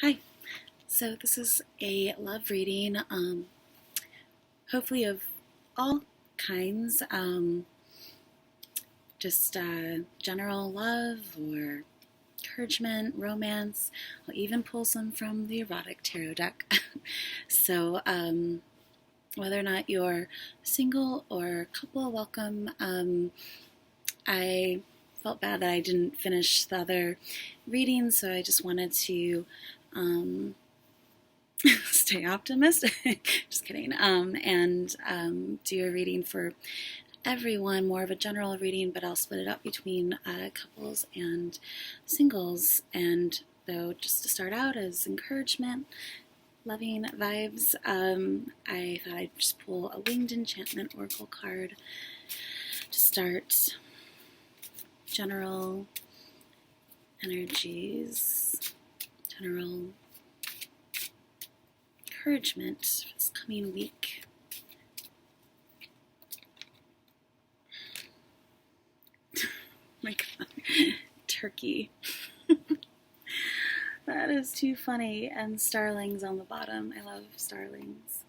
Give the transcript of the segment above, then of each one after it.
Hi. So this is a love reading, hopefully of all kinds, just general love or encouragement, romance. I'll even pull some from the erotic tarot deck. So whether or not you're single or couple, welcome. I felt bad that I didn't finish the other reading, so I just wanted to stay optimistic. Just kidding. And do a reading for everyone, more of a general reading, but I'll split it up between couples and singles. And though, just to start out as encouragement, loving vibes, I thought I'd just pull a Winged Enchantment Oracle card to start. General energies, general encouragement for this coming week. My God, turkey. That is too funny. And starlings on the bottom. I love starlings.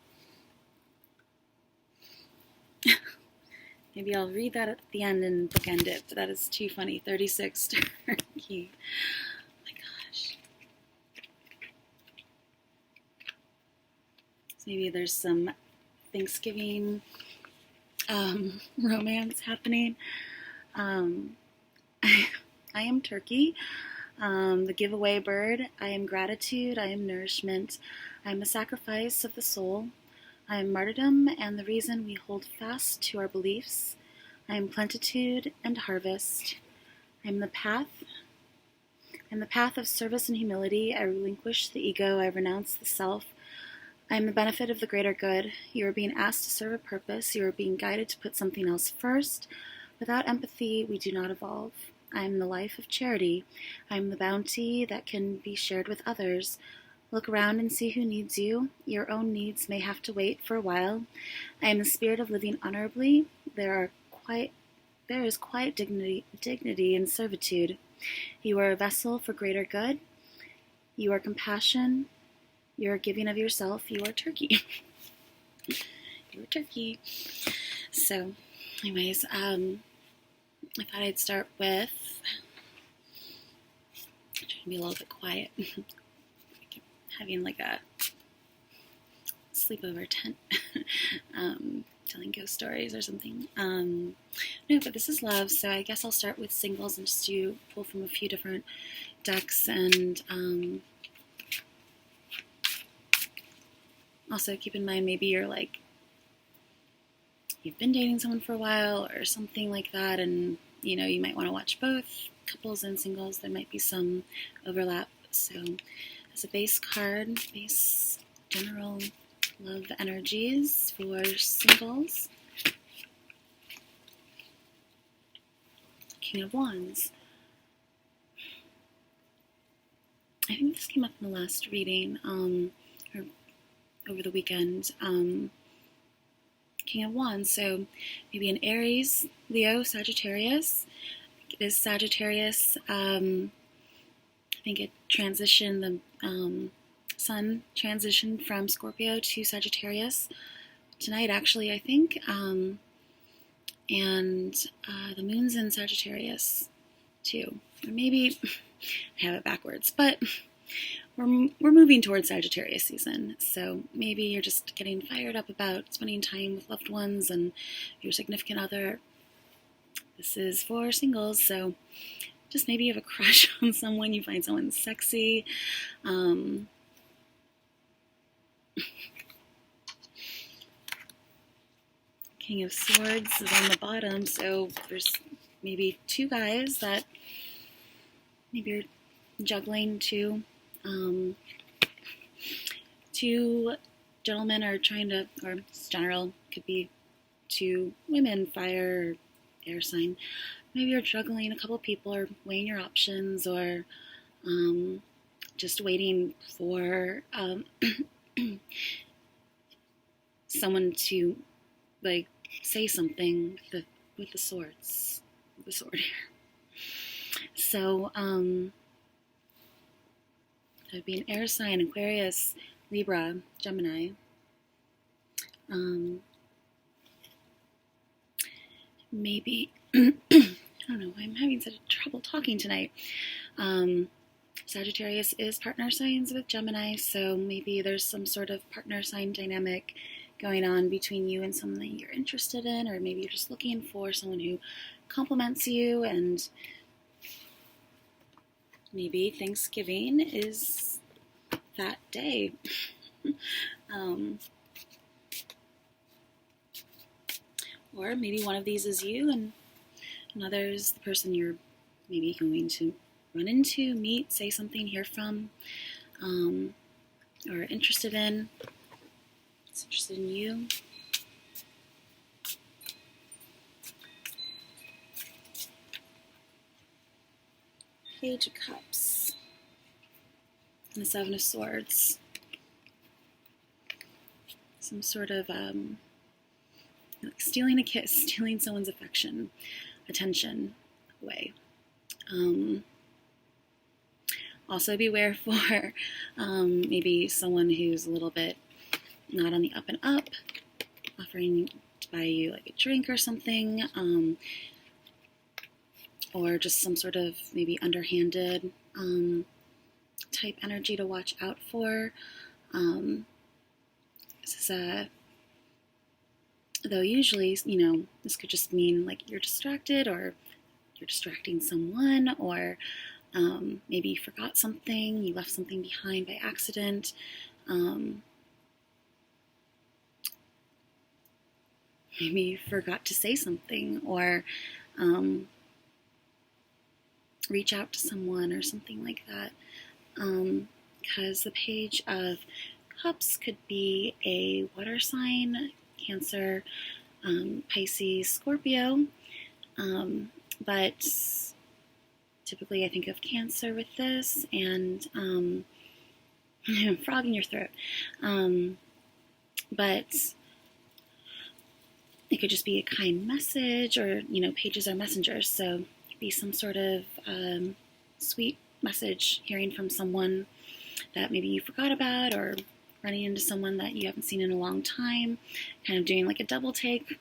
Maybe I'll read that at the end and bookend it, but that is too funny. 36 turkey. Oh my gosh. So maybe there's some Thanksgiving romance happening. I am turkey, the giveaway bird. I am gratitude. I am nourishment. I am a sacrifice of the soul. I am martyrdom and the reason we hold fast to our beliefs. I am plenitude and harvest. I am the path. I am the path of service and humility. I relinquish the ego. I renounce the self. I am the benefit of the greater good. You are being asked to serve a purpose. You are being guided to put something else first. Without empathy, we do not evolve. I am the life of charity. I am the bounty that can be shared with others. Look around and see who needs you. Your own needs may have to wait for a while. I am the spirit of living honorably. There is quiet dignity in servitude. You are a vessel for greater good. You are compassion. You are giving of yourself. You are turkey. You are turkey. So, anyways, I thought I'd start with trying to be a little bit quiet. Having like a sleepover tent, telling ghost stories or something. No, but this is love, so I guess I'll start with singles and just pull from a few different decks, and also keep in mind maybe you've been dating someone for a while or something like that, and you might want to watch both couples and singles. There might be some overlap. So as a base card, base general love energies for singles. King of Wands. I think this came up in the last reading, or over the weekend. King of Wands, so maybe an Aries, Leo, Sagittarius. It is Sagittarius. I think it transitioned, the sun transitioned from Scorpio to Sagittarius tonight, actually, I think. And the moon's in Sagittarius, too. Or maybe I have it backwards, but we're moving towards Sagittarius season, so maybe you're just getting fired up about spending time with loved ones and your significant other. This is for singles, so just maybe you have a crush on someone, you find someone sexy. King of Swords is on the bottom, so there's maybe two guys that maybe you're juggling two. Two gentlemen are trying to, or general, could be two women, fire or air sign. Maybe you're juggling a couple people or weighing your options, or just waiting for someone to say something with the swords, the sword here. So That would be an air sign: Aquarius, Libra, Gemini. Maybe, I don't know, I'm having such trouble talking tonight. Sagittarius is partner signs with Gemini, so maybe there's some sort of partner sign dynamic going on between you and someone that you're interested in, or maybe you're just looking for someone who compliments you, and maybe Thanksgiving is that day. Or maybe one of these is you and another is the person you're maybe going to run into, meet, say something, hear from, or interested in. It's interested in you. Page of Cups and the Seven of Swords. Some sort of like stealing a kiss, stealing someone's affection, attention away. Also beware for maybe someone who's a little bit not on the up and up, offering to buy you like a drink or something, or just some sort of maybe underhanded type energy to watch out for. This is though usually, this could just mean like you're distracted, or you're distracting someone, or maybe you forgot something, you left something behind by accident. Maybe you forgot to say something, or reach out to someone or something like that. Because the Page of Cups could be a water sign, Cancer, Pisces, Scorpio, but typically I think of Cancer with this, and frog in your throat, but it could just be a kind message, or pages are messengers, so it could be some sort of sweet message, hearing from someone that maybe you forgot about, or running into someone that you haven't seen in a long time, kind of doing like a double take.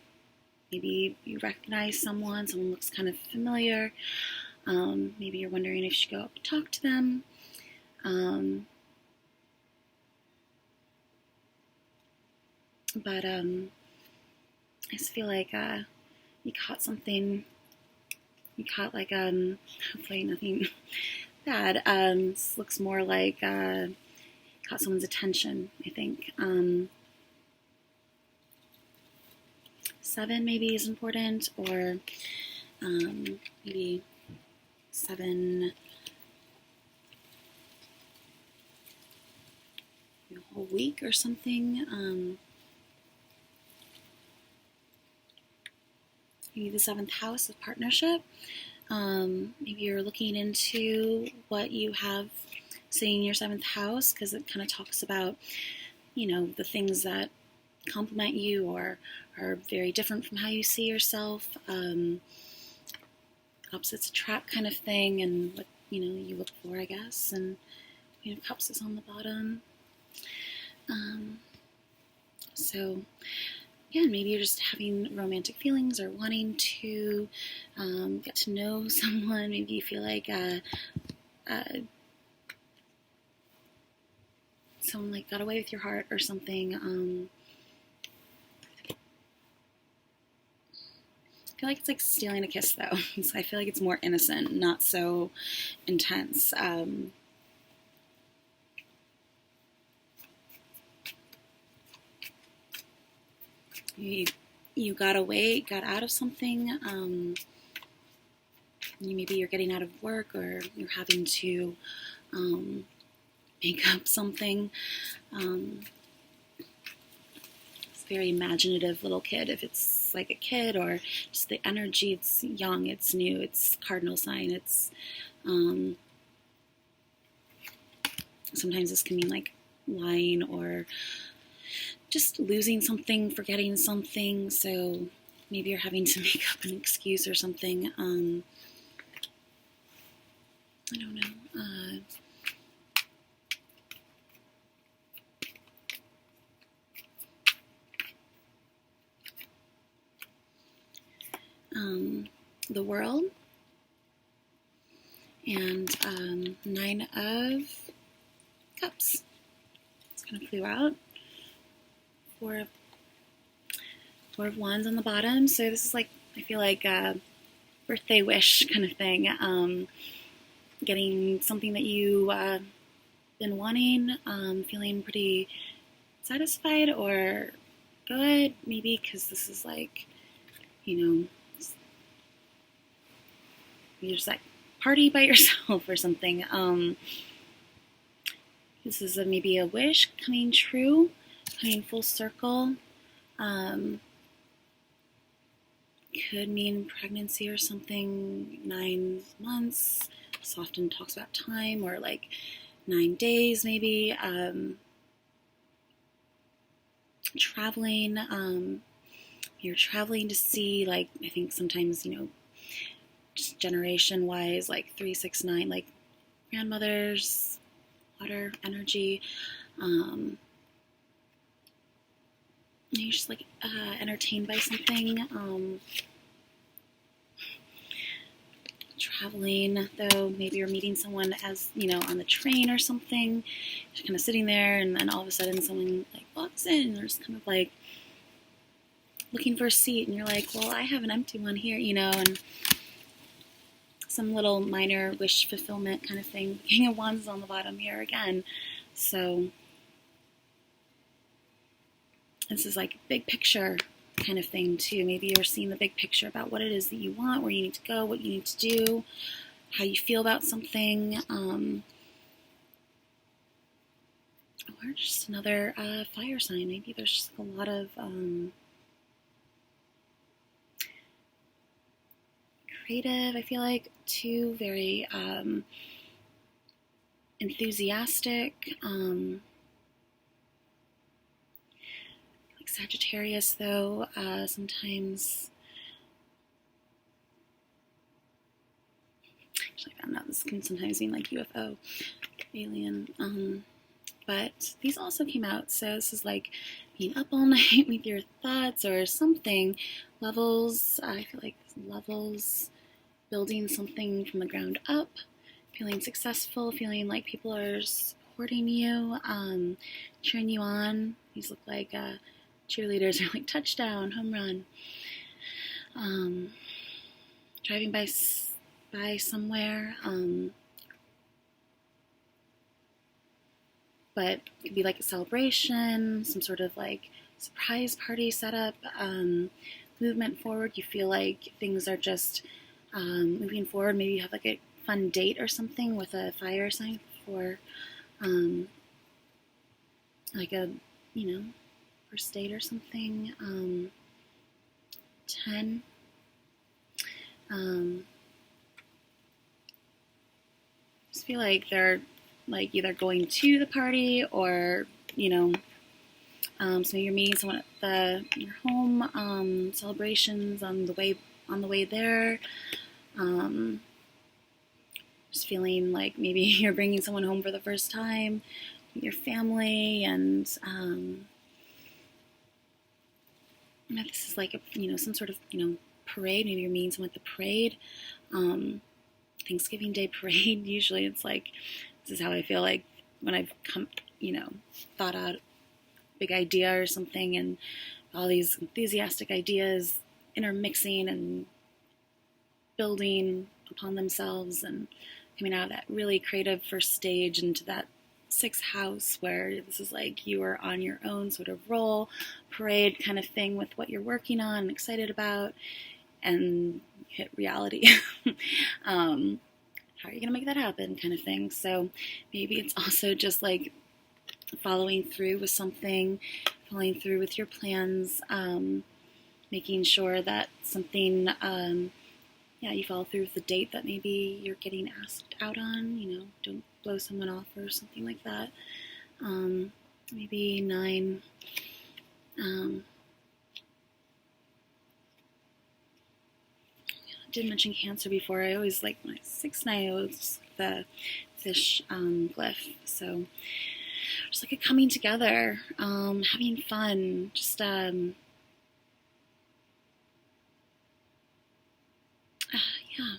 Maybe you recognize someone looks kind of familiar. Maybe you're wondering if you should go up and talk to them. But I just feel like you caught something. You caught like hopefully nothing bad. This looks more like caught someone's attention, I think. 7 maybe is important, or maybe 7 a whole week or something. Maybe the 7th house of partnership. Maybe you're looking into what you have sitting in your 7th house, because it kind of talks about, the things that complement you or are very different from how you see yourself. Opposites attract kind of thing, and what, you look for, I guess. And Queen of Cups is on the bottom. So, yeah, maybe you're just having romantic feelings or wanting to get to know someone. Maybe you feel like someone like got away with your heart or something. I feel like it's like stealing a kiss, though. So I feel like it's more innocent, not so intense. You got out of something. Maybe you're getting out of work, or you're having to make up something. It's a very imaginative little kid. If it's like a kid, or just the energy, it's young, it's new, it's cardinal sign. It's sometimes this can mean like lying, or just losing something, forgetting something. So maybe you're having to make up an excuse or something. I don't know. the World, and Nine of Cups. It's kind of flew out. Four of Wands on the bottom. So this is like, I feel like a birthday wish kind of thing. Getting something that you been wanting, feeling pretty satisfied or good, maybe because this is like, you just like party by yourself or something. This is maybe a wish coming true, coming full circle. Could mean pregnancy or something. 9 months. This often talks about time, or like 9 days maybe. Traveling. You're traveling to see, like, I think sometimes, just generation wise, like 369, like grandmothers, water, energy. You're just like entertained by something. Traveling, though, maybe you're meeting someone as, on the train or something. You're kind of sitting there, and then all of a sudden someone like walks in, and they're just kind of like looking for a seat, and you're like, well, I have an empty one here, and some little minor wish fulfillment kind of thing. King of Wands is on the bottom here again. So this is like big picture kind of thing too. Maybe you're seeing the big picture about what it is that you want, where you need to go, what you need to do, how you feel about something. Or just another fire sign. Maybe there's just a lot of creative, I feel like, too, very enthusiastic. Like Sagittarius, though, sometimes. Actually, I found out this can sometimes mean like UFO, alien. But these also came out, so this is like being up all night with your thoughts or something. Levels, I feel like levels, building something from the ground up, feeling successful, feeling like people are supporting you, cheering you on. These look like cheerleaders, are like touchdown, home run. Driving by somewhere, but it could be like a celebration, some sort of like surprise party setup, movement forward. You feel like things are just moving forward. Maybe you have like a fun date or something with a fire sign for like a, first date or something. 10. Just feel like they're like either going to the party or, so you're meeting someone at your home, celebrations on the way there. Just feeling like maybe you're bringing someone home for the first time, your family, and this is like a, some sort of, parade. Maybe you're meeting someone at the parade, Thanksgiving Day parade. Usually it's like, this is how I feel like when I've come, thought out a big idea or something, and all these enthusiastic ideas intermixing and building upon themselves and coming out of that really creative first stage into that 6th house, where this is like you are on your own sort of roll, parade kind of thing with what you're working on and excited about, and hit reality. How are you going to make that happen kind of thing? So maybe it's also just like following through with something, following through with your plans, making sure that something, you follow through with the date that maybe you're getting asked out on, don't blow someone off or something like that. Maybe 9. Did mention Cancer before. I always like my 6-9. It was the fish glyph. So just like a coming together, having fun, just yeah,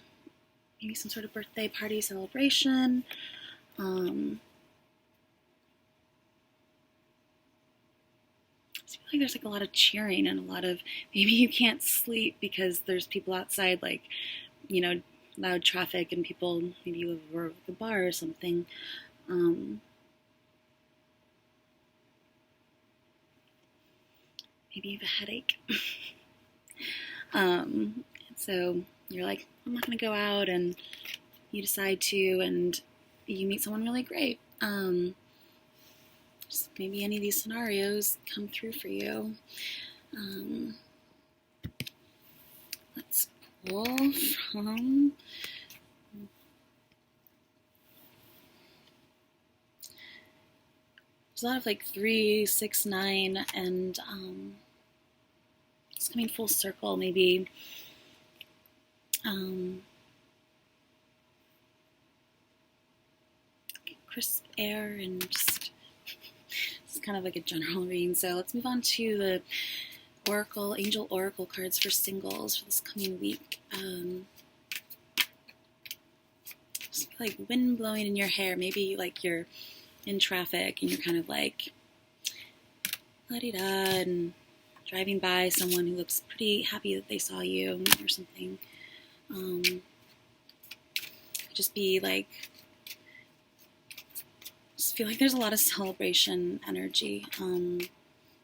maybe some sort of birthday party celebration. I feel like there's like a lot of cheering and a lot of, maybe you can't sleep because there's people outside, like, loud traffic and people, maybe you were at the bar or something. Maybe you have a headache. So you're like, I'm not going to go out, and you decide to, and you meet someone really great. Just maybe any of these scenarios come through for you. Let's pull from there's a lot of like 3, 6, 9, and it's coming full circle. Maybe crisp air, and just it's kind of like a general reading. So let's move on to the angel oracle cards for singles for this coming week. Just like wind blowing in your hair. Maybe like you're in traffic and you're kind of like la-di-da and driving by someone who looks pretty happy that they saw you or something. Just be like, just feel like there's a lot of celebration energy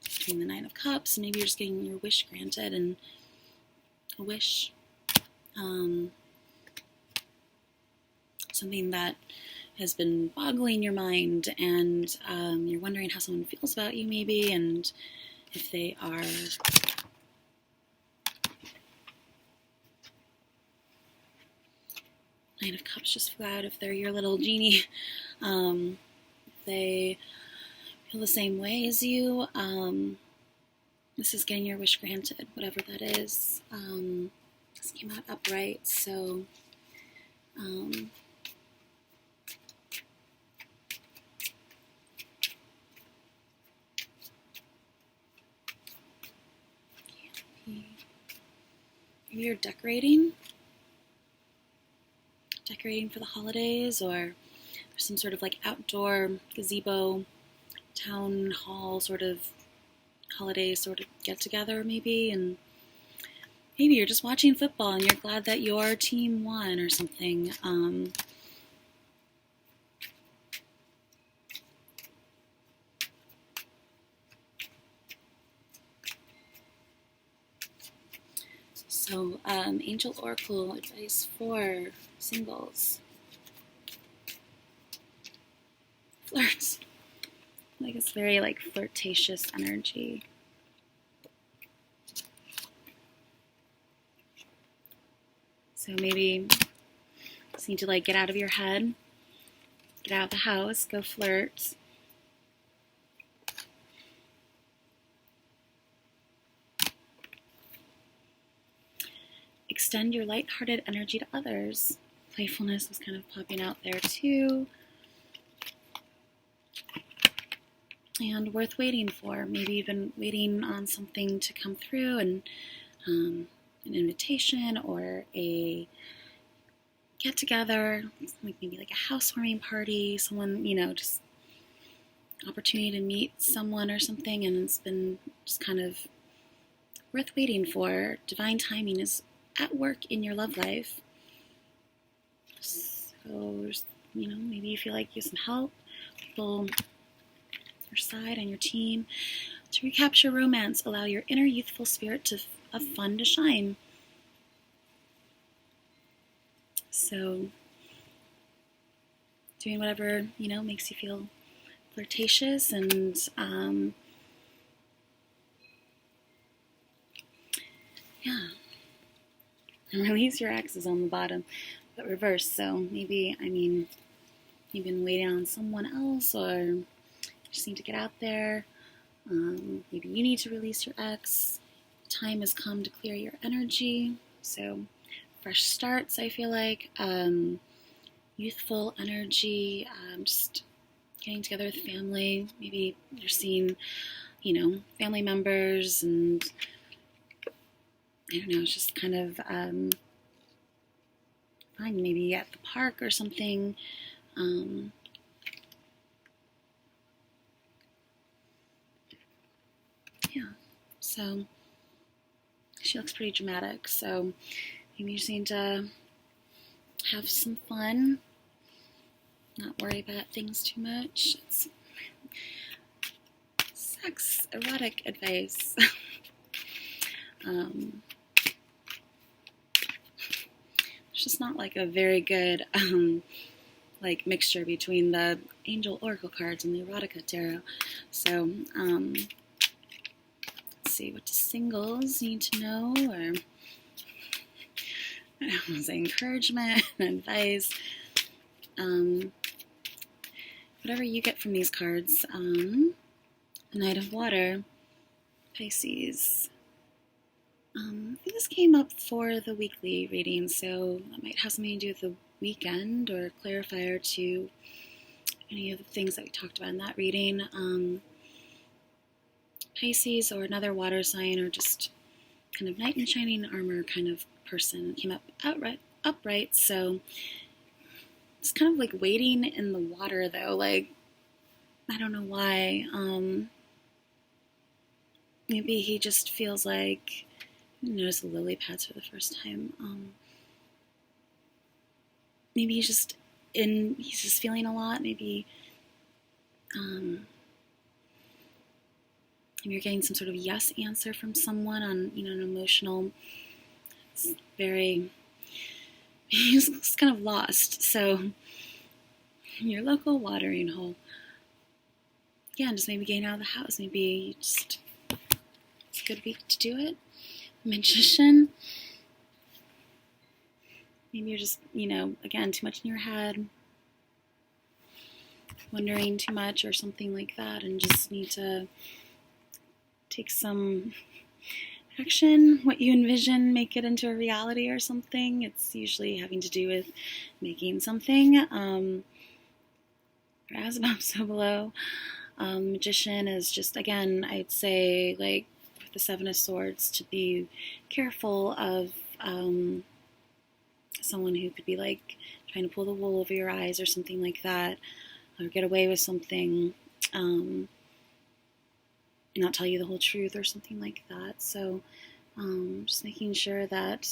between the Nine of Cups. Maybe you're just getting your wish granted, and a wish, something that has been boggling your mind, and you're wondering how someone feels about you maybe, and if they are Nine of Cups just flew out, if they're your little genie, if they feel the same way as you, this is getting your wish granted, whatever that is. This came out upright, so maybe you're decorating for the holidays, or some sort of like outdoor gazebo, town hall sort of holiday sort of get together maybe, and maybe you're just watching football and you're glad that your team won or something. So, Angel Oracle advice for singles. Flirts. Like it's very like flirtatious energy. So maybe just need to like get out of your head, get out of the house, go flirt. Extend your lighthearted energy to others. Playfulness was kind of popping out there too. And worth waiting for. Maybe you've been waiting on something to come through, and an invitation or a get together, like maybe like a housewarming party, someone, just opportunity to meet someone or something, and it's been just kind of worth waiting for. Divine timing is at work in your love life. So, maybe you feel like you have some help, people on your side, on your team. To recapture romance, allow your inner youthful spirit of fun to shine. So, doing whatever, makes you feel flirtatious, and and release your exes on the bottom, but reverse. So maybe, you've been waiting on someone else, or you just need to get out there. Maybe you need to release your ex. Time has come to clear your energy. So fresh starts, I feel like. Youthful energy, just getting together with family. Maybe you're seeing, family members, and I don't know, it's just kind of fine, maybe at the park or something. Yeah, so she looks pretty dramatic, so maybe you just need to have some fun, not worry about things too much. It's sex, erotic advice. It's just not like a very good like mixture between the angel oracle cards and the erotica tarot. So let's see, what do singles need to know, or I don't want to say encouragement, advice, whatever you get from these cards. The Knight of Water, Pisces. I think this came up for the weekly reading, so that might have something to do with the weekend or clarifier to any of the things that we talked about in that reading. Pisces or another water sign, or just kind of knight in shining armor kind of person, came up upright, so it's kind of like wading in the water though, like I don't know why. Maybe he just feels like, notice the lily pads for the first time. Maybe he's just feeling a lot. Maybe you're getting some sort of yes answer from someone on, an emotional. It's he's kind of lost. So your local watering hole. Yeah, and just maybe getting out of the house. Maybe it's a good week to do it. Magician. Maybe you're just, again, too much in your head, wondering too much or something like that, and just need to take some action. What you envision, make it into a reality or something. It's usually having to do with making something. As above, so below. Magician is just, again, I'd say, like, with the Seven of Swords, to be careful of someone who could be, like, trying to pull the wool over your eyes or something like that, or get away with something, not tell you the whole truth or something like that. So just making sure that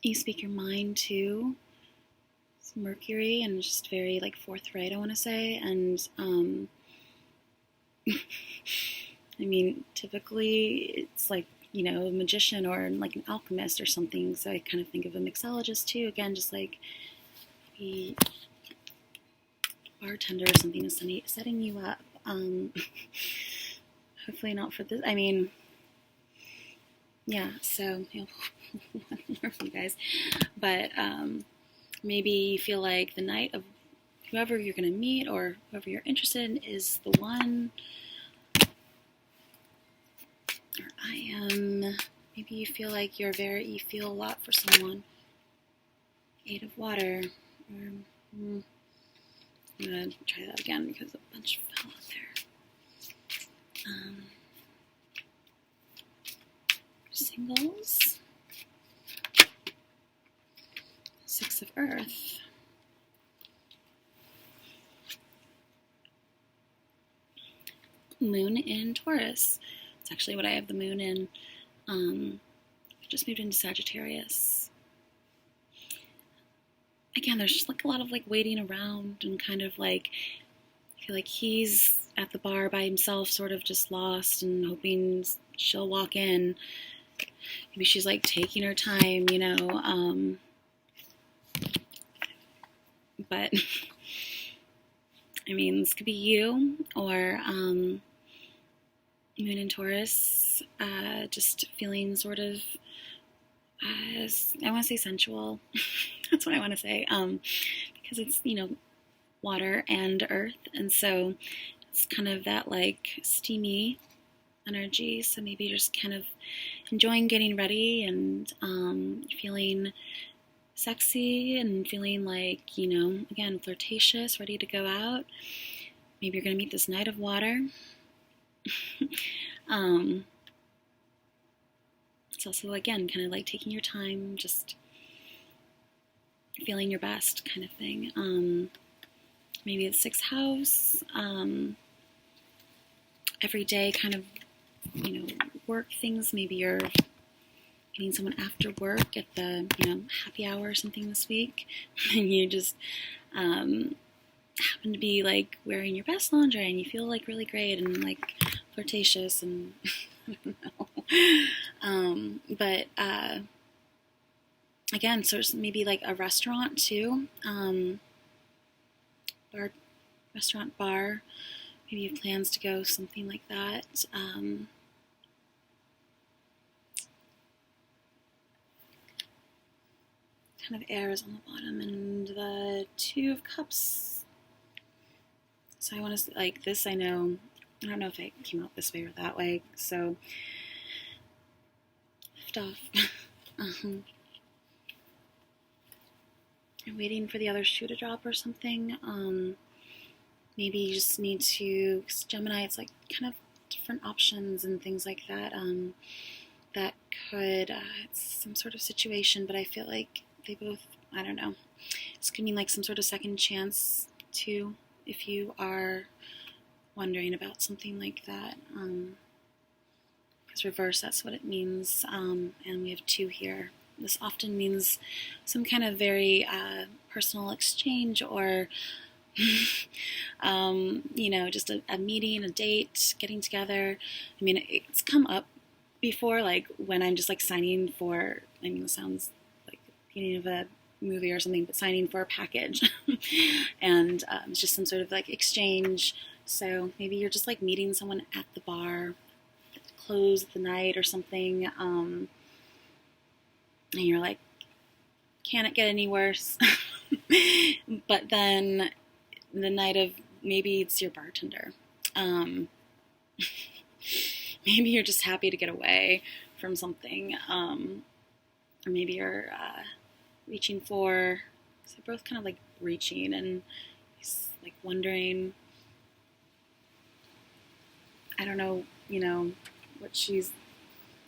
you speak your mind too. It's Mercury, and just very, like, forthright, I want to say. And I mean, typically it's like, a magician or like an alchemist or something. So I kind of think of a mixologist too. Again, just like a bartender or something is setting you up. Hopefully not for this. I mean, yeah, so more for you guys. But maybe you feel like the night of whoever you're going to meet or whoever you're interested in is the one. Or I am. Maybe you feel like you feel a lot for someone. Eight of Water. Or, I'm going to try that again because a bunch fell out there. Singles. Six of Earth. Moon in Taurus. It's actually what I have the moon in. I just moved into Sagittarius. Again, there's just like a lot of like waiting around and kind of like, I feel like he's at the bar by himself, sort of just lost and hoping she'll walk in. Maybe she's like taking her time, but I mean, this could be you or Moon in Taurus, just feeling sort of, I want to say sensual. That's what I want to say, because it's, water and earth, and so it's kind of that like steamy energy. So maybe you're just kind of enjoying getting ready and feeling sexy and feeling like, again, flirtatious, ready to go out. Maybe you're going to meet this Knight of Water. it's also, again, kind of like taking your time, just feeling your best kind of thing. Maybe the sixth house, everyday kind of, work things. Maybe you're meeting someone after work at the, happy hour or something this week, and you just happen to be like wearing your best lingerie and you feel like really great and like flirtatious and I don't know. But again, so it's maybe like a restaurant too, restaurant, bar. Maybe you have plans to go, something like that. Kind of air is on the bottom, and the Two of Cups. So I want to, like, this I know, I don't know if it came out this way or that way, so lift off. I'm waiting for the other shoe to drop or something. Maybe you just need to, because Gemini, it's like kind of different options and things like that. That could, it's some sort of situation, but I feel like they both, I don't know. This could mean like some sort of second chance too, if you are wondering about something like that. Because reverse, that's what it means. And we have 2 here. This often means some kind of very personal exchange or, just a meeting, a date, getting together. I mean, it's come up before, like when I'm just like signing for, it sounds like the beginning of a movie or something, but signing for a package. And it's just some sort of like exchange. So maybe you're just like meeting someone at the bar at the close of the night or something. And you're like, can it get any worse? But then the night of, maybe it's your bartender. Maybe you're just happy to get away from something. Or maybe you're reaching for, so they're both kind of like reaching, and he's like wondering, I don't know, what she's,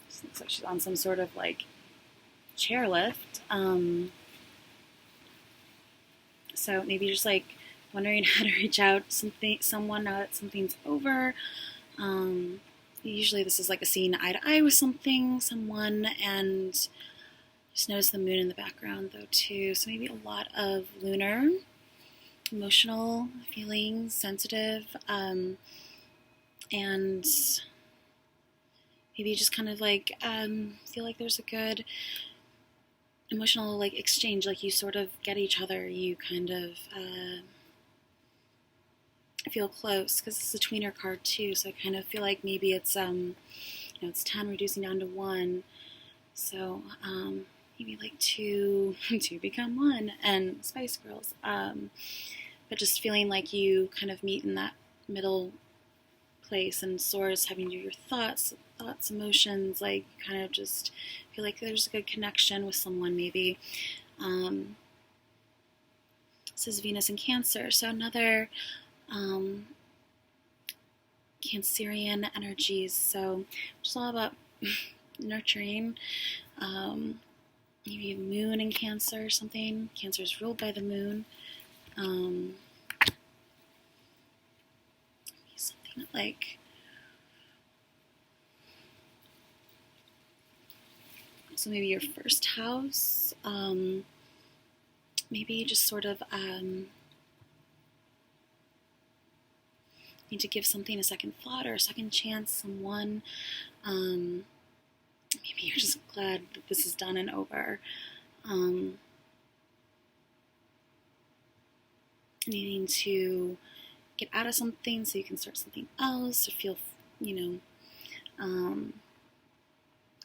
it looks like she's on some sort of like chairlift. So maybe you're just like wondering how to reach out someone now that something's over. Usually this is like a seeing eye to eye with someone, and just notice the moon in the background though too. So maybe a lot of lunar, emotional feelings, sensitive, and maybe you just kind of like feel like there's a good emotional like exchange, like you sort of get each other, you kind of feel close, because it's a tweener card too, so I kind of feel like maybe it's it's 10 reducing down to 1, so maybe like 2 become 1 and Spice Girls, but just feeling like you kind of meet in that middle place, and Swords having to do your thoughts, emotions, like kind of just feel like there's a good connection with someone maybe. This is Venus in Cancer, so another Cancerian energies, so it's all about nurturing. Maybe moon in Cancer or something. Cancer is ruled by the moon. Something like so maybe your first house. Maybe just sort of need to give something a second thought or a second chance. Someone. Maybe you're just glad that this is done and over. Needing to get out of something so you can start something else, or feel,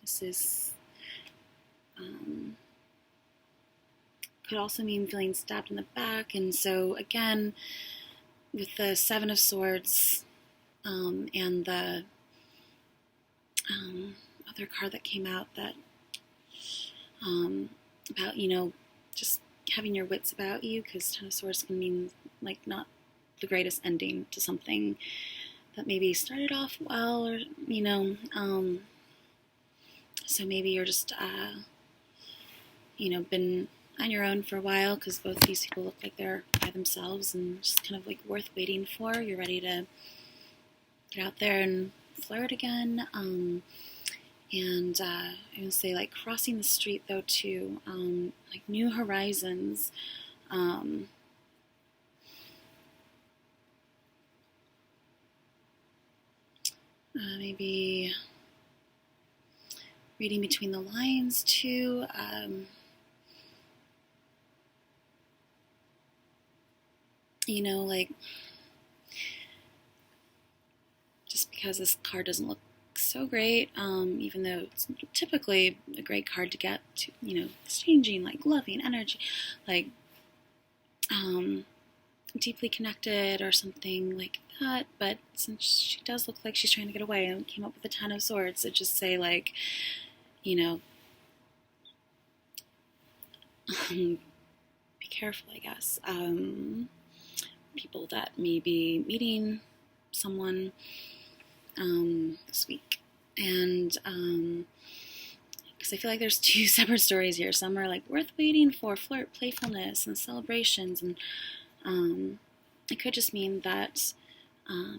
this is, could also mean feeling stabbed in the back, and so again, with the 7 of Swords, and the other card that came out that about just having your wits about you, because 10 of Swords can mean like not the greatest ending to something that maybe started off well, or So maybe you're just, been on your own for a while because both these people look like they're by themselves and just kind of like worth waiting for. You're ready to get out there and flirt again. And I would say like crossing the street though too, like new horizons. Maybe reading between the lines too. Like just because this card doesn't look so great, even though it's typically a great card to get to, exchanging like loving energy, like deeply connected or something like that. But since she does look like she's trying to get away and came up with the Ten of Swords, it just say like, be careful, I guess. People that may be meeting someone this week. And because I feel like there's two separate stories here. Some are like worth waiting for, flirt, playfulness, and celebrations. And it could just mean that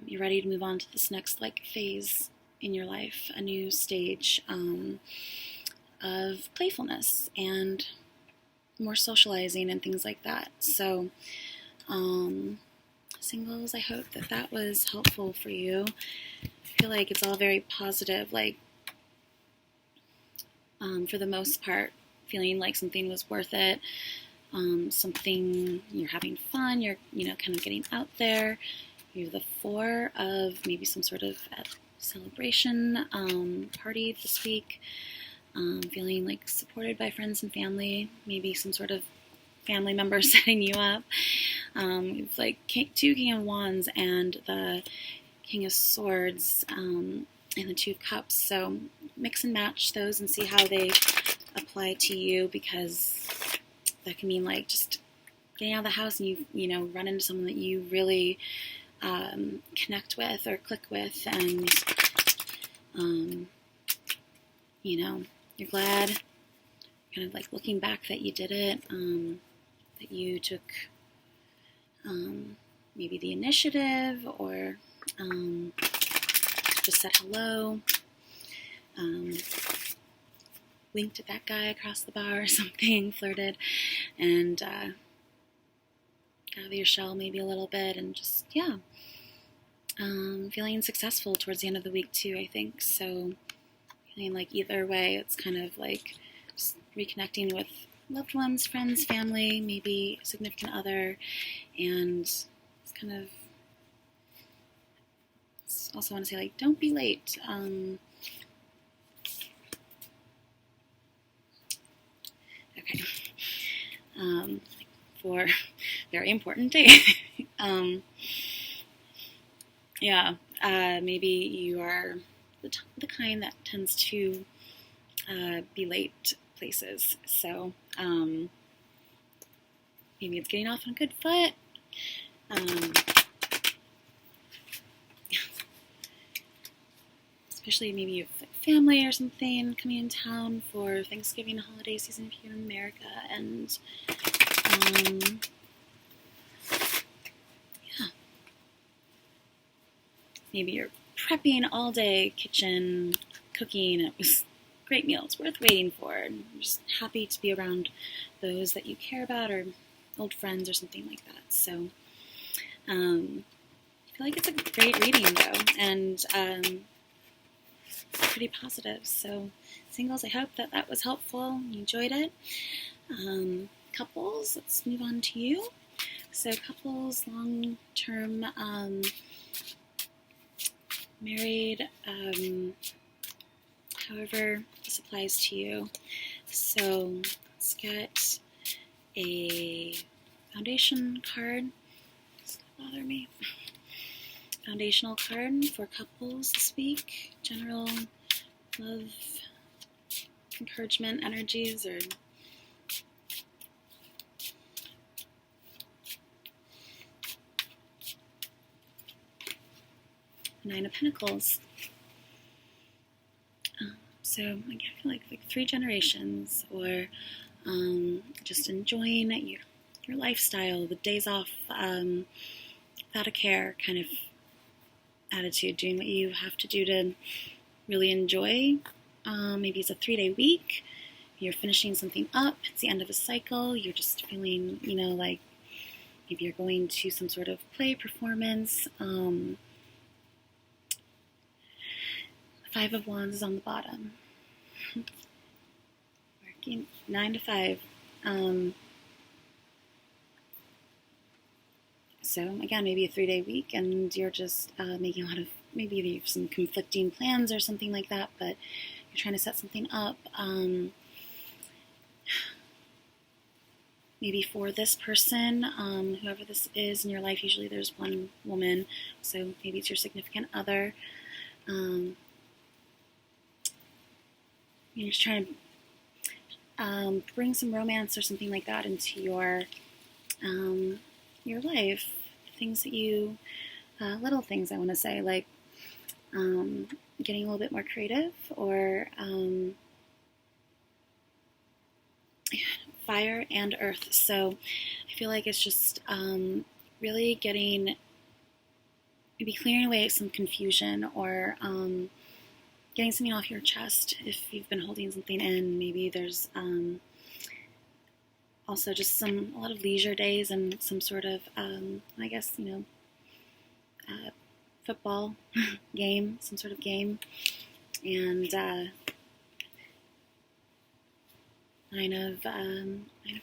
you're ready to move on to this next like phase in your life, a new stage of playfulness and more socializing and things like that. So singles, I hope that was helpful for you. I feel like it's all very positive, like for the most part, feeling like something was worth it, something you're having fun, you're kind of getting out there. You're the Four of maybe some sort of celebration party this week, feeling like supported by friends and family, maybe some sort of family member setting you up. It's like two King of Wands and the King of Swords and the Two of Cups. So mix and match those and see how they apply to you, because that can mean like just getting out of the house and you run into someone that you really connect with or click with, and you're glad, kind of like looking back that you did it, that you took maybe the initiative, or just said hello, winked at that guy across the bar or something, flirted, and got out of your shell maybe a little bit, and just, feeling successful towards the end of the week too, I think. So feeling like either way, it's kind of like just reconnecting with loved ones, friends, family, maybe a significant other, and it's kind of also want to say like, don't be late. Okay. For very important day. Maybe you are the kind that tends to be late places. So maybe it's getting off on a good foot. Especially maybe you have family or something coming in town for Thanksgiving holiday season if you're in America, and maybe you're prepping all day, kitchen, cooking. It was a great meal. It's worth waiting for. And I'm just happy to be around those that you care about, or old friends or something like that. So I feel like it's a great reading though, and pretty positive. So singles, I hope that was helpful. You enjoyed it. Couples, let's move on to you. So couples, long-term, married, however this applies to you. So let's get a foundation card. It's gonna bother me. Foundational card for couples this week. General love, encouragement energies, or Nine of Pentacles. So I feel like 3 generations, or just enjoying your lifestyle, the days off without a care kind of attitude, doing what you have to do to really enjoy. Maybe it's a 3-day week. You're finishing something up. It's the end of a cycle. You're just feeling, like maybe you're going to some sort of play performance. The 5 of Wands is on the bottom. Working 9 to 5. So again, maybe a 3-day week, and you're just making a lot of, maybe you have some conflicting plans or something like that, but you're trying to set something up. Maybe for this person, whoever this is in your life, usually there's one woman, so maybe it's your significant other. You're just trying to bring some romance or something like that into your life. Things that you, little things I want to say, like getting a little bit more creative, or fire and earth. So I feel like it's just really maybe clearing away some confusion, or getting something off your chest if you've been holding something in. Maybe there's also just a lot of leisure days and some sort of, football game, some sort of game. And Nine of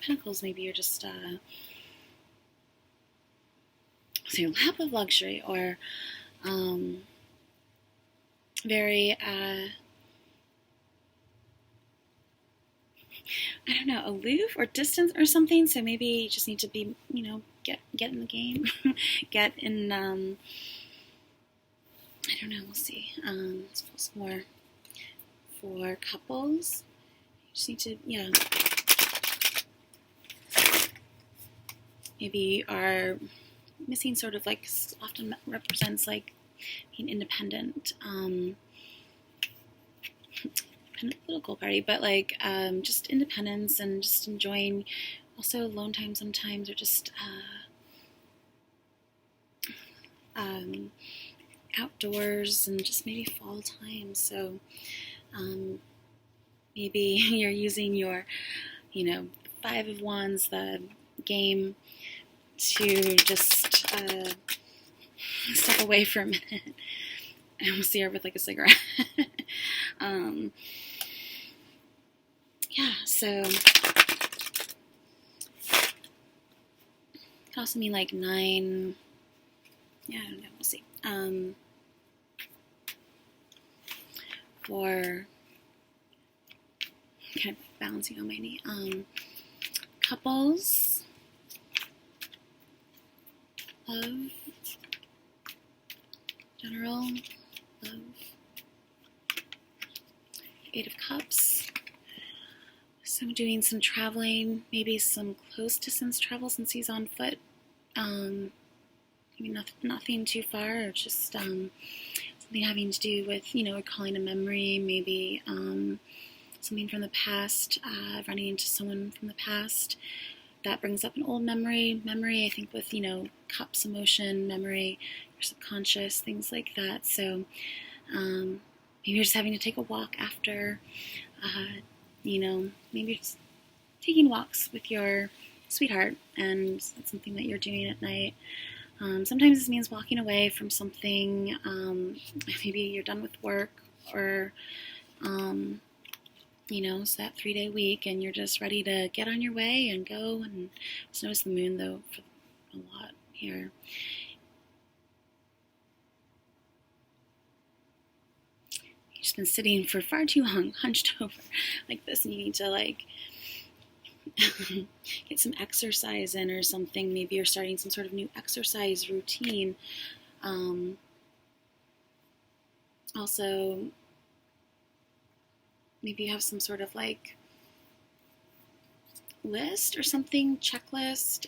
Pentacles, maybe you're just so your lap of luxury, or very aloof or distant or something. So maybe you just need to be, get in the game, get in. We'll see. Let's pull some more for couples. You just need to, maybe you are missing sort of like, often represents like being independent. Political party, but like just independence and just enjoying, also alone time sometimes, or just outdoors, and just maybe fall time. So maybe you're using your 5 of Wands, the game, to just step away for a minute. And we'll see her with like a cigarette. So could also mean like 9. I don't know. We'll see. For kind of balancing on my knee. Couples, love, general, love, 8 of Cups. So doing some traveling, maybe some close distance travel since he's on foot. Maybe nothing too far, or just something having to do with, recalling a memory, maybe something from the past, running into someone from the past that brings up an old memory. I think with, cups, emotion, memory, your subconscious, things like that. So maybe you're just having to take a walk after, maybe just taking walks with your sweetheart, and that's something that you're doing at night. Sometimes this means walking away from something. Maybe you're done with work, or it's that 3-day week, and you're just ready to get on your way and go. And just notice the moon, though, for a lot here. You've just been sitting for far too long, hunched over like this, and you need to get some exercise in or something. Maybe you're starting some sort of new exercise routine. Also, maybe you have some sort of like list or something, checklist,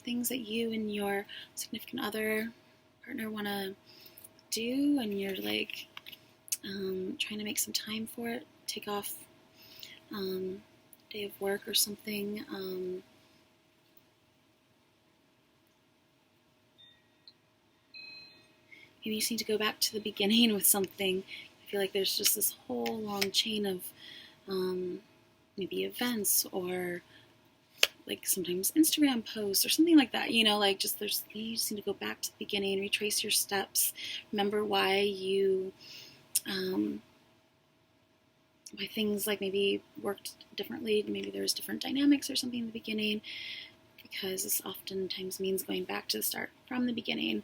things that you and your significant other, partner want to do, and you're like trying to make some time for it, take off day of work or something. Maybe you just need to go back to the beginning with something. I feel like there's just this whole long chain of maybe events or like sometimes Instagram posts or something like that, you know, like just you just need to go back to the beginning, retrace your steps, remember why you why things like maybe worked differently, maybe there was different dynamics or something in the beginning, because this oftentimes means going back to the start from the beginning.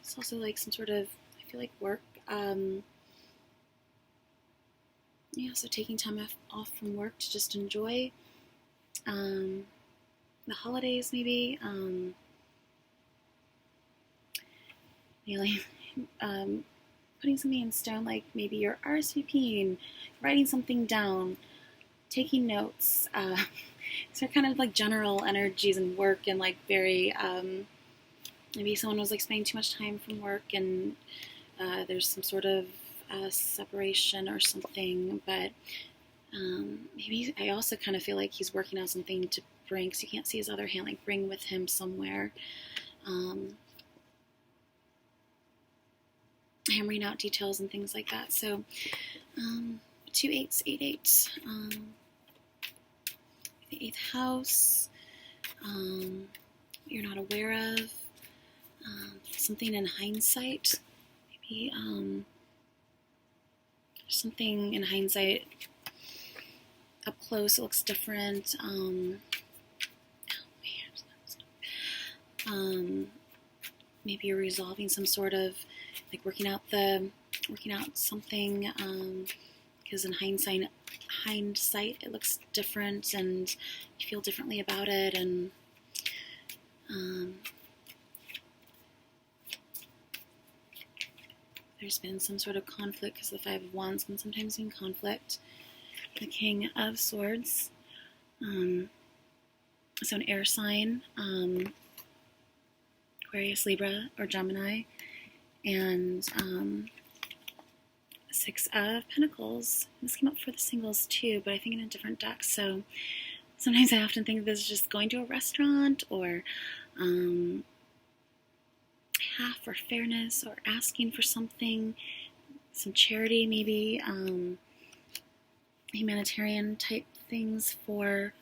It's also like some sort of, I feel like work. So taking time off from work to just enjoy the holidays, maybe. Putting something in stone, like maybe you're RSVPing, writing something down, taking notes. So kind of like general energies and work, and like very maybe someone was like spending too much time from work, and there's some sort of separation or something. But maybe I also kind of feel like he's working on something to bring, because you can't see his other hand, like bring with him somewhere. Hammering out details and things like that. So 2 8s, 8 8. The 8th house, you're not aware of. Something in hindsight, maybe something in hindsight up close looks different. Maybe you're resolving some sort of like working out something, because in hindsight it looks different and you feel differently about it. And there's been some sort of conflict, because the 5 of Wands can sometimes mean conflict. The King of Swords, so an air sign, Aquarius, Libra, or Gemini, and 6 of Pentacles. This came up for the singles too, but I think in a different deck. So sometimes I often think this is just going to a restaurant, or half, or fairness, or asking for something, some charity, maybe humanitarian type things for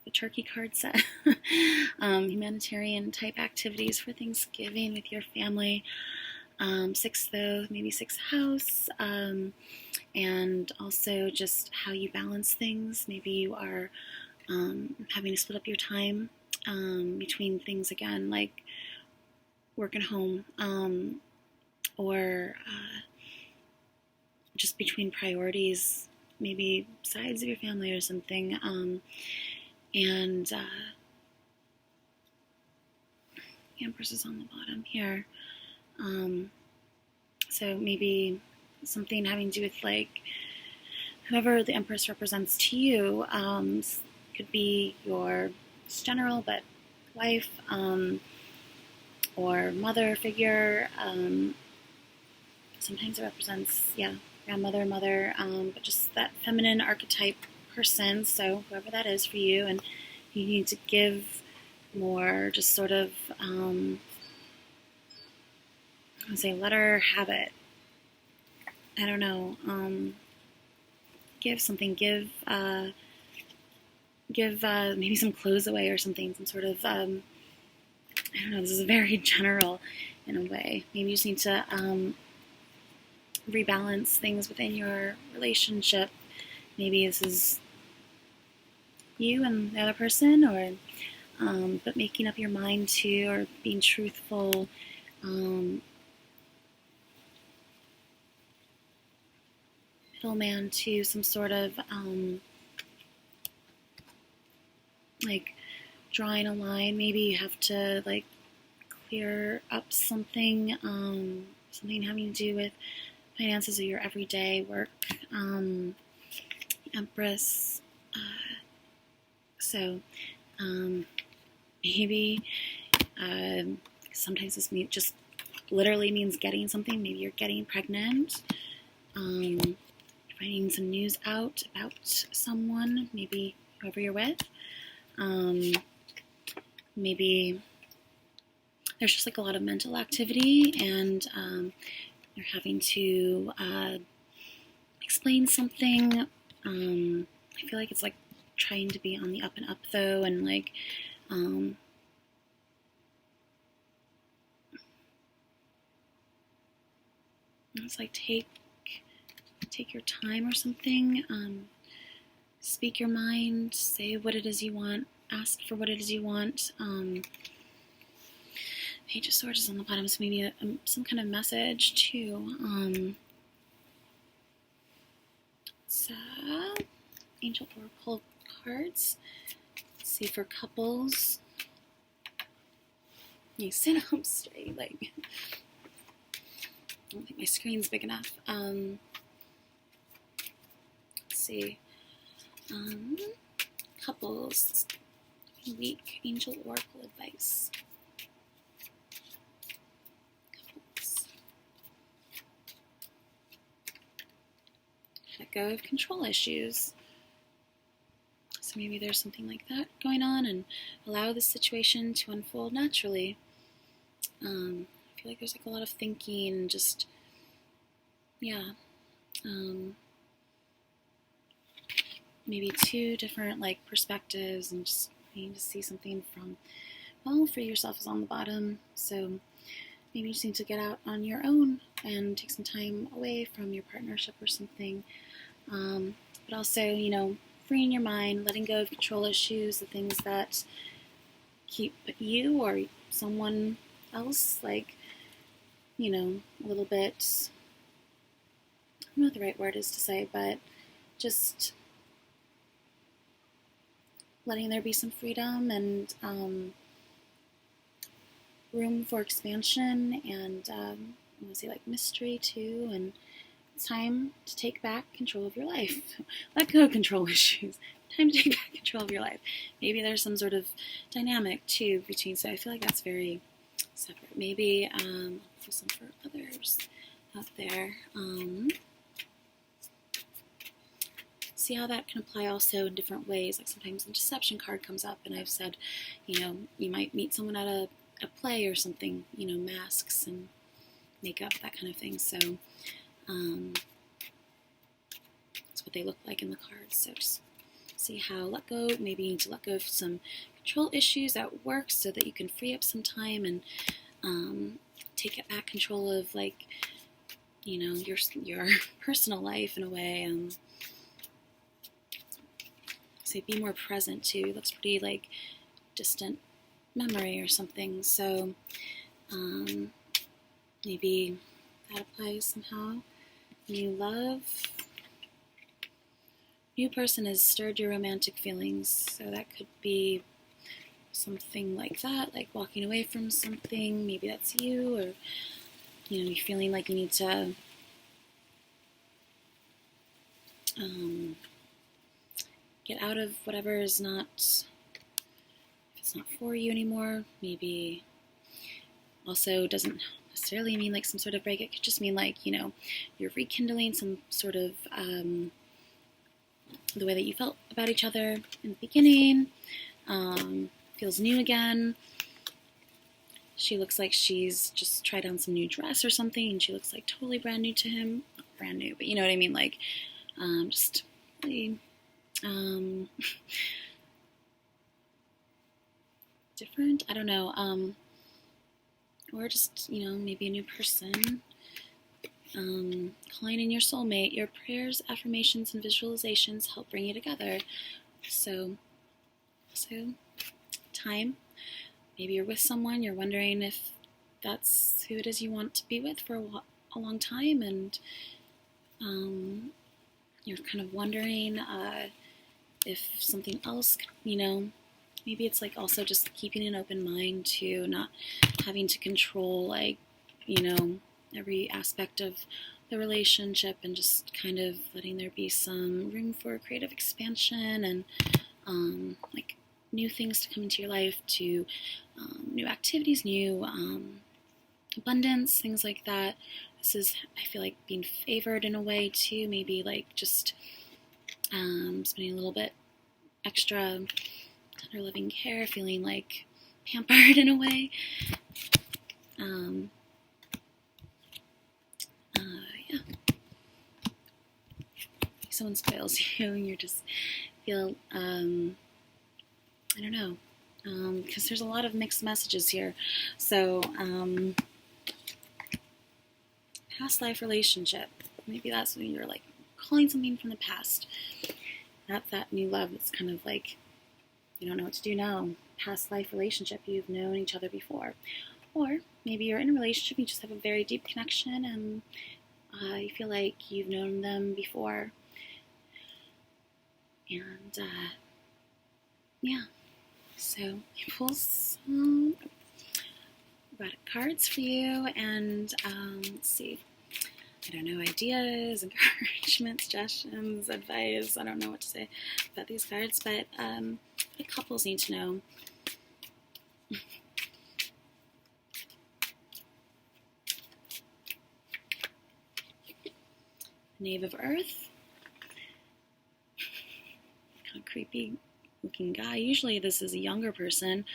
the turkey card set. Humanitarian type activities for Thanksgiving with your family. 6th, though, maybe 6th house, and also just how you balance things. Maybe you are having to split up your time between things, again, like work and home, or just between priorities, maybe sides of your family or something. And the Empress is on the bottom here. So maybe something having to do with like whoever the Empress represents to you, could be your general, but wife, or mother figure. Sometimes it represents, grandmother, mother, but just that feminine archetype person. So whoever that is for you, and you need to give more, just sort of, let her have it. I don't know. Give something. Give maybe some clothes away or something. Some sort of, I don't know. This is very general in a way. Maybe you just need to rebalance things within your relationship. Maybe this is you and the other person, or but making up your mind to, or being truthful. Middleman to some sort of like drawing a line. Maybe you have to like clear up something, something having to do with finances or your everyday work. Empress, So maybe sometimes this just literally means getting something. Maybe you're getting pregnant, finding some news out about someone, maybe whoever you're with. Maybe there's just like a lot of mental activity, and you're having to explain something. I feel like it's like trying to be on the up and up though, and like it's like take your time or something. Speak your mind, say what it is you want, ask for what it is you want. Page of Swords is on the bottom, so maybe some kind of message too. So, Angel Oracle cards. Let's see for couples. You sit up straight, like I don't think my screen's big enough. Let's see. Couples week Angel Oracle advice. Couples. Let go of control issues. So maybe there's something like that going on, and allow the situation to unfold naturally. I feel like there's like a lot of thinking and just, yeah. Maybe two different like perspectives, and just needing to see something from, well, for yourself is on the bottom. So maybe you just need to get out on your own and take some time away from your partnership or something. But also, you know, freeing your mind, letting go of control issues, the things that keep you or someone else, like, you know, a little bit, I don't know what the right word is to say, but just letting there be some freedom and room for expansion, and I want to say like mystery too, and it's time to take back control of your life. Let go of control issues. Time to take back control of your life. Maybe there's some sort of dynamic too between, so I feel like that's very separate. Maybe I'll do some for others out there. See how that can apply also in different ways. Like sometimes the deception card comes up, and I've said, you know, you might meet someone at a play or something, you know, masks and makeup, that kind of thing. So that's what they look like in the cards. So just see how let go. Maybe you need to let go of some control issues at work so that you can free up some time and take it back control of, like, you know, your personal life in a way. Say be more present too. It looks pretty like distant memory or something. So maybe that applies somehow. New love. New person has stirred your romantic feelings. So that could be something like that, like walking away from something. Maybe that's you, or, you know, you're feeling like you need to get out of whatever is not, if it's not for you anymore. Maybe also doesn't necessarily mean like some sort of break. It could just mean like, you know, you're rekindling some sort of the way that you felt about each other in the beginning. Feels new again. She looks like she's just tried on some new dress or something, and she looks like totally brand new to him. Not brand new, but you know what I mean, like just really different. I don't know. Or just, you know, maybe a new person. Calling in your soulmate. Your prayers, affirmations, and visualizations help bring you together. So time. Maybe you're with someone, you're wondering if that's who it is you want to be with for a long time, and you're kind of wondering if something else, you know, maybe it's like also just keeping an open mind to not having to control, like, you know, every aspect of the relationship, and just kind of letting there be some room for creative expansion, and like new things to come into your life, to new activities, new abundance, things like that. This is, I feel like, being favored in a way too, maybe like just spending a little bit extra tender loving care, feeling like pampered in a way. Yeah. Someone spoils you and you just feel, I don't know, because there's a lot of mixed messages here. So, past life relationship. Maybe that's when you're like calling something from the past. That's that new love that's kind of like, you don't know what to do now. Past life relationship, you've known each other before. Or maybe you're in a relationship, you just have a very deep connection and you feel like you've known them before. And yeah, so I pull some erotic cards for you, and let's see. I don't know, ideas, encouragement, suggestions, advice. I don't know what to say about these cards, but what couples need to know. Knave of Earth. Kind of creepy looking guy. Usually this is a younger person.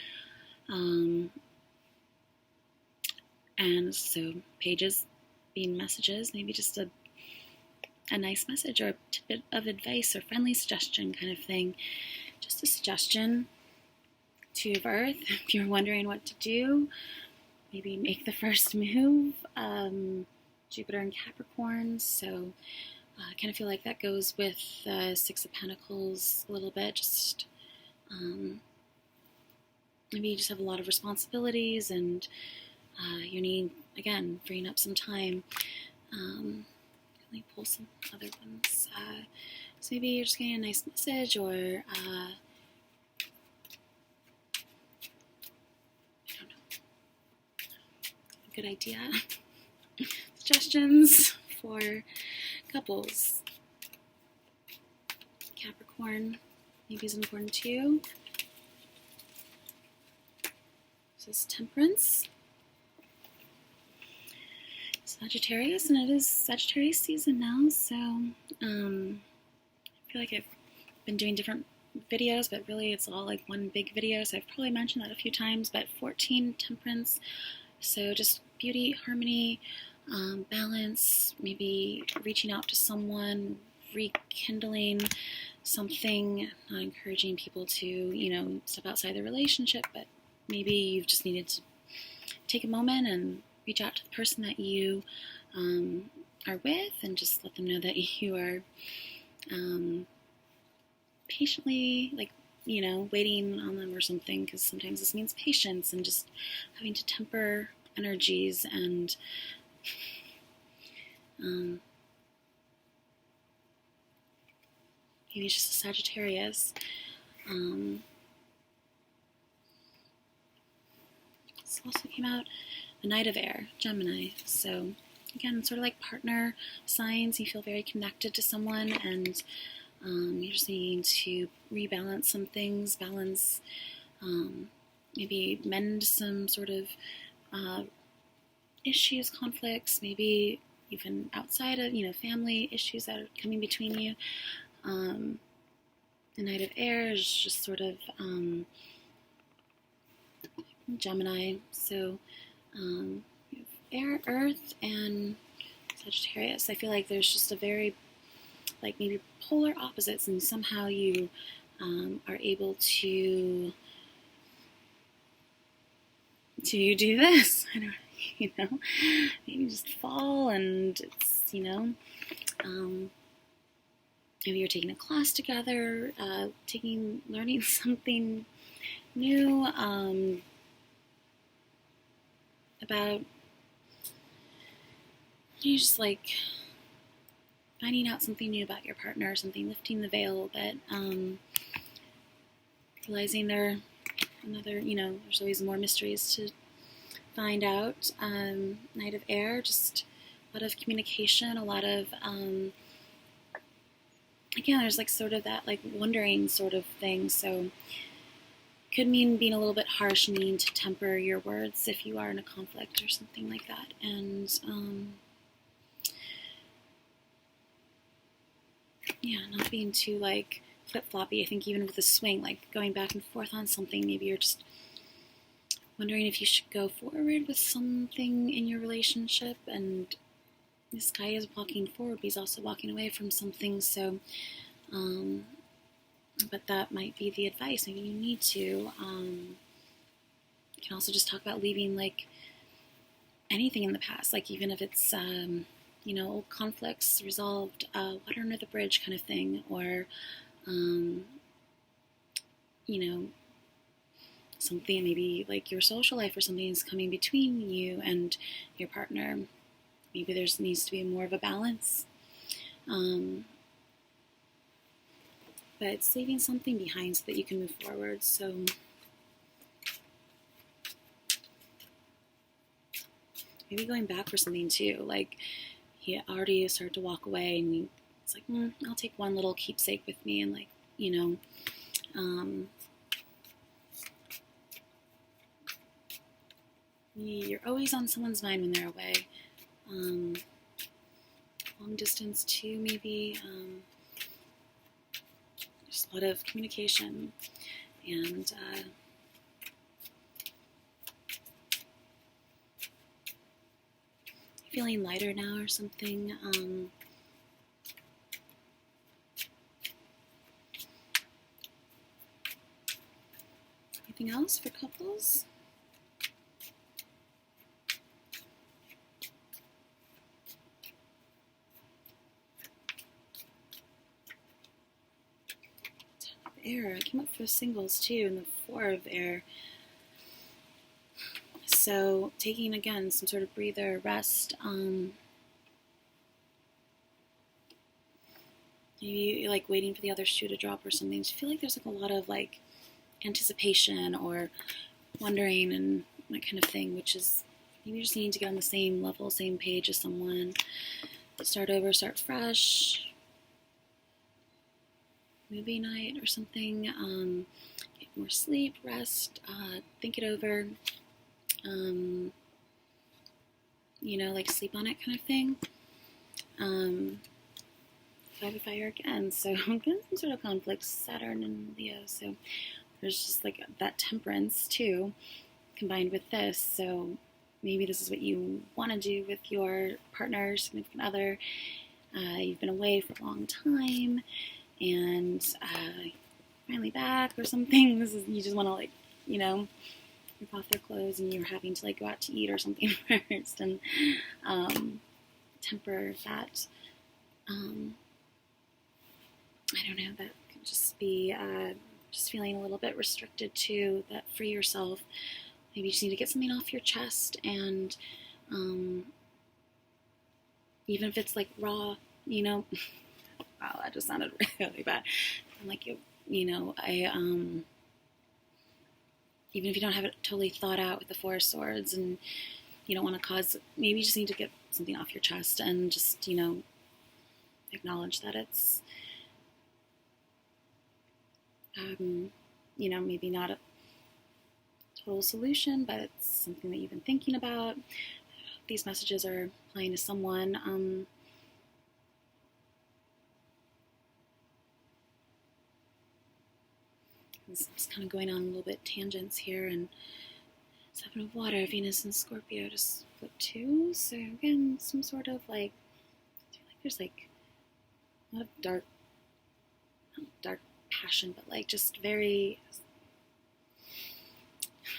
And so pages being messages, maybe just a nice message or a bit of advice or friendly suggestion kind of thing. Just a suggestion. Two of Earth, if you're wondering what to do, maybe make the first move. Jupiter and Capricorn, so I kind of feel like that goes with Six of Pentacles a little bit. Just maybe you just have a lot of responsibilities and you need, again, freeing up some time. Let me pull some other ones. So maybe you're just getting a nice message, or I don't know, a good idea. Suggestions for couples. Capricorn maybe is important to you. This is Temperance. Sagittarius, and it is Sagittarius season now, so I feel like I've been doing different videos, but really it's all like one big video, so I've probably mentioned that a few times. But 14, Temperance, so just beauty, harmony, balance, maybe reaching out to someone, rekindling something, not encouraging people to, step outside the relationship, but maybe you've just needed to take a moment and reach out to the person that you are with and just let them know that you are patiently, waiting on them or something, because sometimes this means patience and just having to temper energies and maybe it's just a Sagittarius. This also came out the Knight of Air, Gemini. So again, sort of like partner signs. You feel very connected to someone, and you're just needing to rebalance some things, maybe mend some sort of issues, conflicts, maybe even outside of, family issues that are coming between you. The Knight of Air is just sort of Gemini, so Air, Earth, and Sagittarius. I feel like there's just a very, maybe polar opposites, and somehow you are able to do this. I don't, maybe just fall, and it's, maybe you're taking a class together, learning something new about just finding out something new about your partner, something lifting the veil a little bit, realizing there's always more mysteries to find out. Knight of Air, just a lot of communication, a lot of again, there's like sort of that like wondering sort of thing. So could mean being a little bit harsh, needing to temper your words if you are in a conflict or something like that. And yeah, not being too like flip-floppy. I think even with the swing, like going back and forth on something, maybe you're just wondering if you should go forward with something in your relationship, and this guy is walking forward, but he's also walking away from something. So but that might be the advice. Maybe you need to. You can also just talk about leaving like anything in the past, like even if it's old conflicts resolved, water under the bridge kind of thing, or something maybe like your social life or something is coming between you and your partner. Maybe there needs to be more of a balance. But it's leaving something behind so that you can move forward. So maybe going back for something too. Like he already started to walk away, and it's like, I'll take one little keepsake with me, and like, you're always on someone's mind when they're away. Long distance too, maybe. Just a lot of communication, and feeling lighter now or something. Anything else for couples? Air. I came up for singles too, and the 4 of air. So taking again some sort of breather, rest. Maybe like waiting for the other shoe to drop or something. I feel like there's like a lot of like anticipation or wondering and that kind of thing, which is maybe you just need to get on the same level, same page as someone. Start over, start fresh. Movie night or something. Get more sleep, rest, think it over. Like sleep on it kind of thing. 5 of fire again. So I'm getting some sort of conflict, Saturn and Leo. So there's just like that temperance too, combined with this. So maybe this is what you want to do with your partner, significant other. You've been away for a long time, and finally back or something. You just want to like, rip off their clothes, and you're having to like go out to eat or something first, and temper that. I don't know, that could just be just feeling a little bit restricted too, that free yourself. Maybe you just need to get something off your chest, and even if it's like raw, wow, that just sounded really bad. I'm like, even if you don't have it totally thought out with the 4 of Swords, and you don't want to cause, maybe you just need to get something off your chest and just, acknowledge that it's, maybe not a total solution, but it's something that you've been thinking about. These messages are applying to someone. It's kind of going on a little bit tangents here, and 7 of water, Venus and Scorpio just flip 2. So again, some sort of like, I feel like there's like a lot of dark passion, but like just very,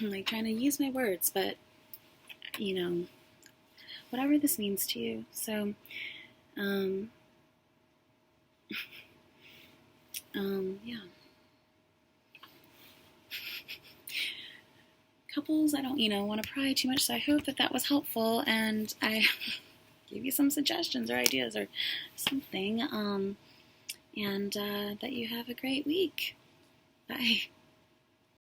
I'm like trying to use my words, but whatever this means to you. So, yeah. Couples, I don't, want to pry too much, so I hope that was helpful, and I gave you some suggestions or ideas or something, and that you have a great week. Bye.